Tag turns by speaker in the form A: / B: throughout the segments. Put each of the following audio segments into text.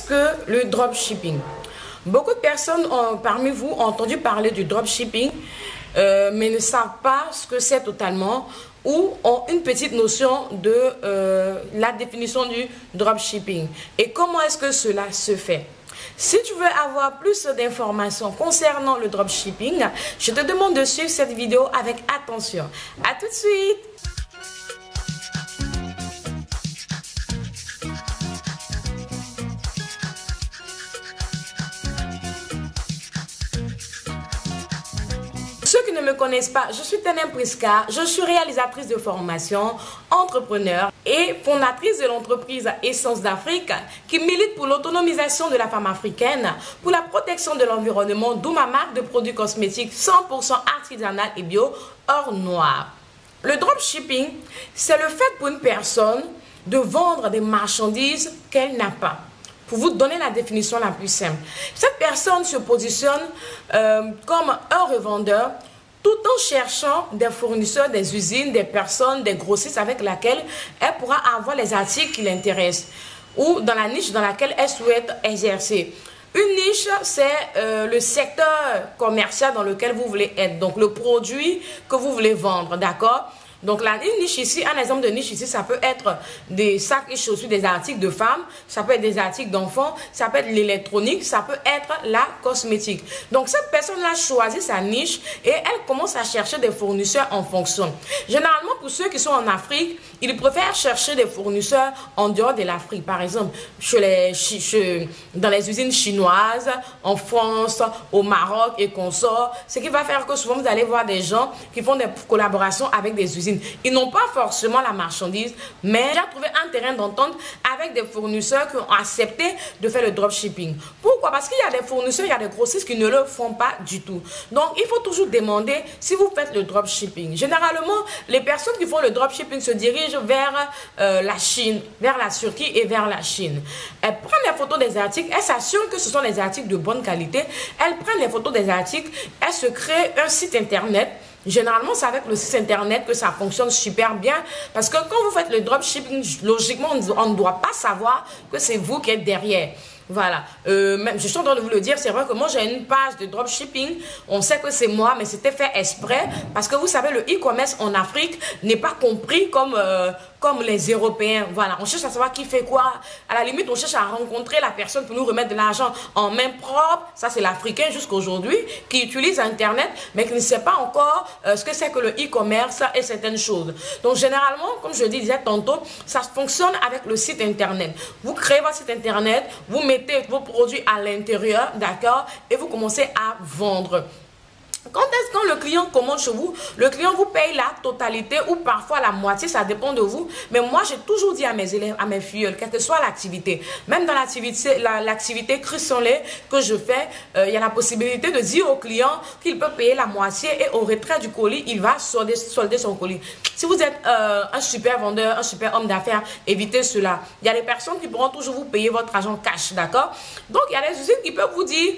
A: que le dropshipping? Beaucoup de personnes parmi vous ont entendu parler du dropshipping, mais ne savent pas ce que c'est totalement ou ont une petite notion de la définition du dropshipping et comment est-ce que cela se fait. Si tu veux avoir plus d'informations concernant le dropshipping, je te demande de suivre cette vidéo avec attention. À tout de suite! Ceux qui ne me connaissent pas, je suis Tenem Priska, je suis réalisatrice de formation, entrepreneur et fondatrice de l'entreprise Essence d'Afrique qui milite pour l'autonomisation de la femme africaine, pour la protection de l'environnement, d'où ma marque de produits cosmétiques 100% artisanal et bio hors noir. Le dropshipping, c'est le fait pour une personne de vendre des marchandises qu'elle n'a pas. Pour vous donner la définition la plus simple, cette personne se positionne comme un revendeur tout en cherchant des fournisseurs, des usines, des personnes, des grossistes avec lesquels elle pourra avoir les articles qui l'intéressent ou dans la niche dans laquelle elle souhaite exercer. Une niche, c'est le secteur commercial dans lequel vous voulez être, donc le produit que vous voulez vendre, d'accord? Donc là, une niche ici, un exemple de niche ici, ça peut être des sacs et chaussures, des articles de femmes, ça peut être des articles d'enfants, ça peut être l'électronique, ça peut être la cosmétique. Donc cette personne-là choisit sa niche et elle commence à chercher des fournisseurs en fonction. Généralement, pour ceux qui sont en Afrique, ils préfèrent chercher des fournisseurs en dehors de l'Afrique. Par exemple, dans les usines chinoises, en France, au Maroc et consorts. Ce qui va faire que souvent, vous allez voir des gens qui font des collaborations avec des usines. Ils n'ont pas forcément la marchandise, mais j'ai trouvé un terrain d'entente avec des fournisseurs qui ont accepté de faire le dropshipping. Pourquoi? Parce qu'il y a des fournisseurs, il y a des grossistes qui ne le font pas du tout. Donc, il faut toujours demander si vous faites le dropshipping. Généralement, les personnes qui font le dropshipping se dirigent vers la Chine, vers la Turquie et vers la Chine. Elles prennent les photos des articles, elles s'assurent que ce sont des articles de bonne qualité. Elles prennent les photos des articles, elles se créent un site internet. Généralement, c'est avec le site internet que ça fonctionne super bien parce que quand vous faites le dropshipping, logiquement, on ne doit pas savoir que c'est vous qui êtes derrière. Voilà, je suis en train de vous le dire, c'est vrai que moi j'ai une page de dropshipping, on sait que c'est moi, mais c'était fait exprès parce que vous savez, le e-commerce en Afrique n'est pas compris comme les Européens. Voilà, on cherche à savoir qui fait quoi. À la limite, on cherche à rencontrer la personne pour nous remettre de l'argent en main propre. Ça, c'est l'Africain jusqu'à aujourd'hui qui utilise Internet, mais qui ne sait pas encore ce que c'est que le e-commerce et certaines choses. Donc, généralement, comme je disais tantôt, ça fonctionne avec le site Internet. Vous créez votre site Internet, vous mettez vos produits à l'intérieur, d'accord, et vous commencez à vendre. Quand le client commande chez vous, le client vous paye la totalité ou parfois la moitié, ça dépend de vous. Mais moi, j'ai toujours dit à mes élèves, à mes filles, quelle que soit l'activité, même dans l'activité cristallée que je fais, il y a la possibilité de dire au client qu'il peut payer la moitié et au retrait du colis, il va solder son colis. Si vous êtes un super vendeur, un super homme d'affaires, évitez cela. Il y a des personnes qui pourront toujours vous payer votre argent cash, d'accord? Donc, il y a des usines qui peuvent vous dire...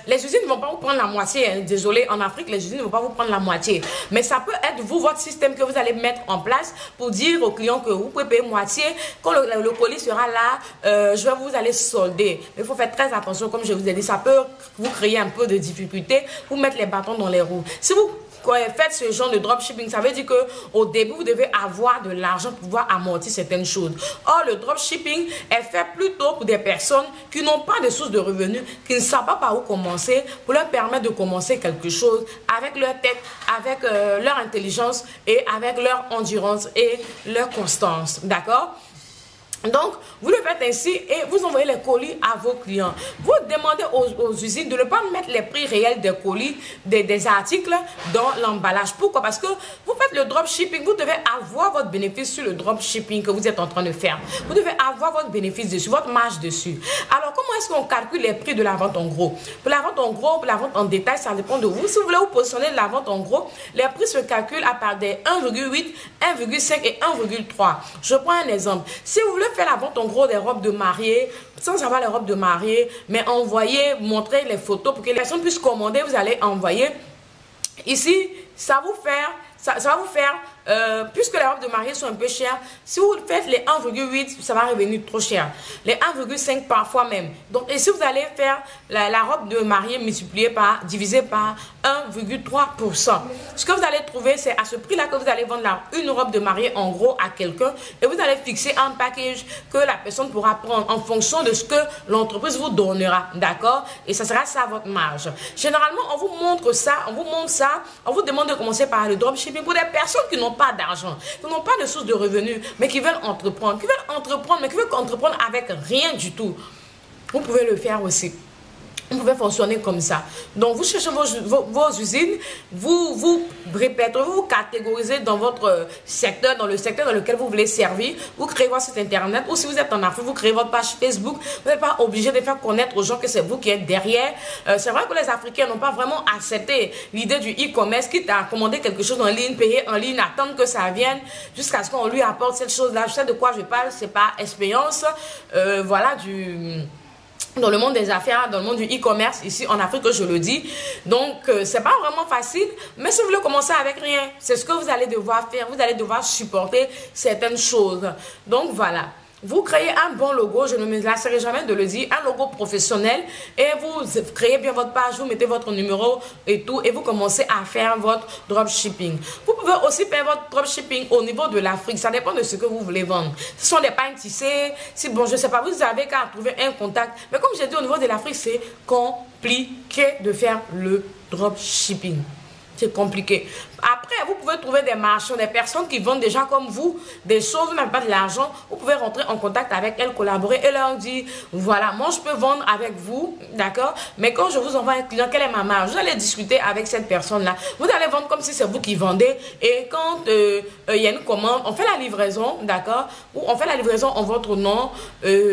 A: les usines ne vont pas vous prendre la moitié, hein. Désolé, en Afrique, les usines ne vont pas vous prendre la moitié. Mais ça peut être vous, votre système que vous allez mettre en place pour dire aux clients que vous pouvez payer moitié. Quand le colis sera là, vous allez solder. Mais il faut faire très attention, comme je vous ai dit, ça peut vous créer un peu de difficulté, vous mettre les bâtons dans les roues. Si vous faites ce genre de dropshipping, ça veut dire que au début, vous devez avoir de l'argent pour pouvoir amortir certaines choses. Or, le dropshipping est fait plutôt pour des personnes qui n'ont pas de source de revenus, qui ne savent pas par où commencer, pour leur permettre de commencer quelque chose avec leur tête, avec leur intelligence et avec leur endurance et leur constance. D'accord? Donc, vous le faites ainsi et vous envoyez les colis à vos clients. Vous demandez aux usines de ne pas mettre les prix réels des colis, des articles dans l'emballage. Pourquoi? Parce que vous faites le dropshipping, vous devez avoir votre bénéfice sur le dropshipping que vous êtes en train de faire. Vous devez avoir votre bénéfice dessus, votre marge dessus. Alors, comment est-ce qu'on calcule les prix de la vente en gros? Pour la vente en gros, pour la vente en détail, ça dépend de vous. Si vous voulez vous positionner de la vente en gros, les prix se calculent à part des 1,8, 1,5 et 1,3. Je prends un exemple. Si vous voulez faire la vente en gros des robes de mariée, sans avoir les robes de mariée, mais envoyer, montrer les photos pour que les personnes puissent commander, vous allez envoyer. Ici, ça va vous faire puisque les robes de mariée sont un peu chères, si vous faites les 1,8, ça va revenir trop cher. Les 1,5 parfois même. Donc, et si vous allez faire la robe de mariée multipliée par, divisée par 1,3%, ce que vous allez trouver, c'est à ce prix-là que vous allez vendre une robe de mariée en gros à quelqu'un, et vous allez fixer un package que la personne pourra prendre en fonction de ce que l'entreprise vous donnera, d'accord? Et ça sera ça votre marge. Généralement, on vous montre ça, on vous demande de commencer par le dropshipping pour des personnes qui n'ont pas d'argent, qui n'ont pas de source de revenus, mais qui veulent entreprendre, mais qui veulent entreprendre avec rien du tout. Vous pouvez le faire aussi. Vous pouvez fonctionner comme ça. Donc, vous cherchez vos usines, vous répétez, vous catégorisez dans votre secteur, dans le secteur dans lequel vous voulez servir. Vous créez votre site internet, ou si vous êtes en Afrique, vous créez votre page Facebook. Vous n'êtes pas obligé de faire connaître aux gens que c'est vous qui êtes derrière. C'est vrai que les Africains n'ont pas vraiment accepté l'idée du e-commerce, quitte à commander quelque chose en ligne, payer en ligne, attendre que ça vienne, jusqu'à ce qu'on lui apporte cette chose-là. Je sais de quoi je parle, c'est pas expérience, voilà, dans le monde des affaires, dans le monde du e-commerce, ici en Afrique, je le dis. Donc, c'est pas vraiment facile, mais si vous voulez commencer avec rien, c'est ce que vous allez devoir faire. Vous allez devoir supporter certaines choses. Donc, voilà. Vous créez un bon logo, je ne me lasserai jamais de le dire, un logo professionnel, et vous créez bien votre page, vous mettez votre numéro et tout, et vous commencez à faire votre dropshipping. Vous pouvez aussi faire votre dropshipping au niveau de l'Afrique, ça dépend de ce que vous voulez vendre. Ce sont des pains tissés, si bon, je ne sais pas, vous avez qu'à trouver un contact, mais comme j'ai dit, au niveau de l'Afrique, c'est compliqué de faire le dropshipping. C'est compliqué. Après, vous pouvez trouver des marchands, des personnes qui vendent déjà comme vous des choses, vous n'avez pas de l'argent. Vous pouvez rentrer en contact avec elles, collaborer et leur dire, voilà, moi je peux vendre avec vous, d'accord? Mais quand je vous envoie un client, quelle est ma marge? Vous allez discuter avec cette personne-là. Vous allez vendre comme si c'est vous qui vendez. Et quand il y a une commande, on fait la livraison, d'accord? Ou on fait la livraison en votre nom,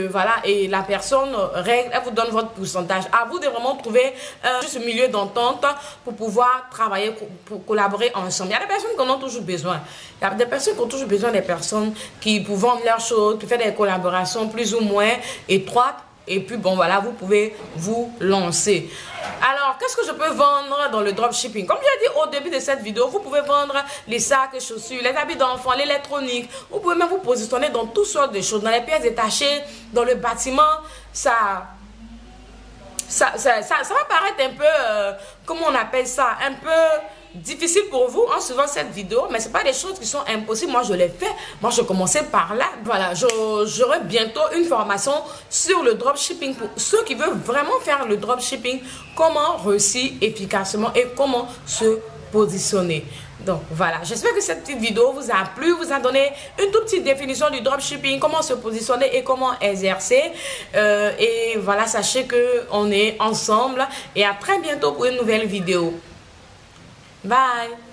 A: voilà, et la personne règle, elle vous donne votre pourcentage. À vous de vraiment trouver juste un milieu d'entente pour pouvoir travailler, pour collaborer ensemble. Il y a des personnes qui en ont toujours besoin. Il y a des personnes qui ont toujours besoin des personnes qui peuvent vendre leurs choses, qui font des collaborations plus ou moins étroites. Et puis, bon, voilà, vous pouvez vous lancer. Alors, qu'est-ce que je peux vendre dans le dropshipping? Comme j'ai dit au début de cette vidéo, vous pouvez vendre les sacs, les chaussures, les habits d'enfants, l'électronique. Vous pouvez même vous positionner dans toutes sortes de choses. Dans les pièces détachées, dans le bâtiment, ça va paraître un peu, comment on appelle ça, un peu difficile pour vous en suivant cette vidéo, mais ce n'est pas des choses qui sont impossibles. Moi, je l'ai fait. Moi, je commençais par là. Voilà, j'aurai bientôt une formation sur le dropshipping pour ceux qui veulent vraiment faire le dropshipping, comment réussir efficacement et comment se positionner. Donc voilà, j'espère que cette petite vidéo vous a plu, vous a donné une toute petite définition du dropshipping, comment se positionner et comment exercer. Et voilà, sachez qu'on est ensemble et à très bientôt pour une nouvelle vidéo. Bye!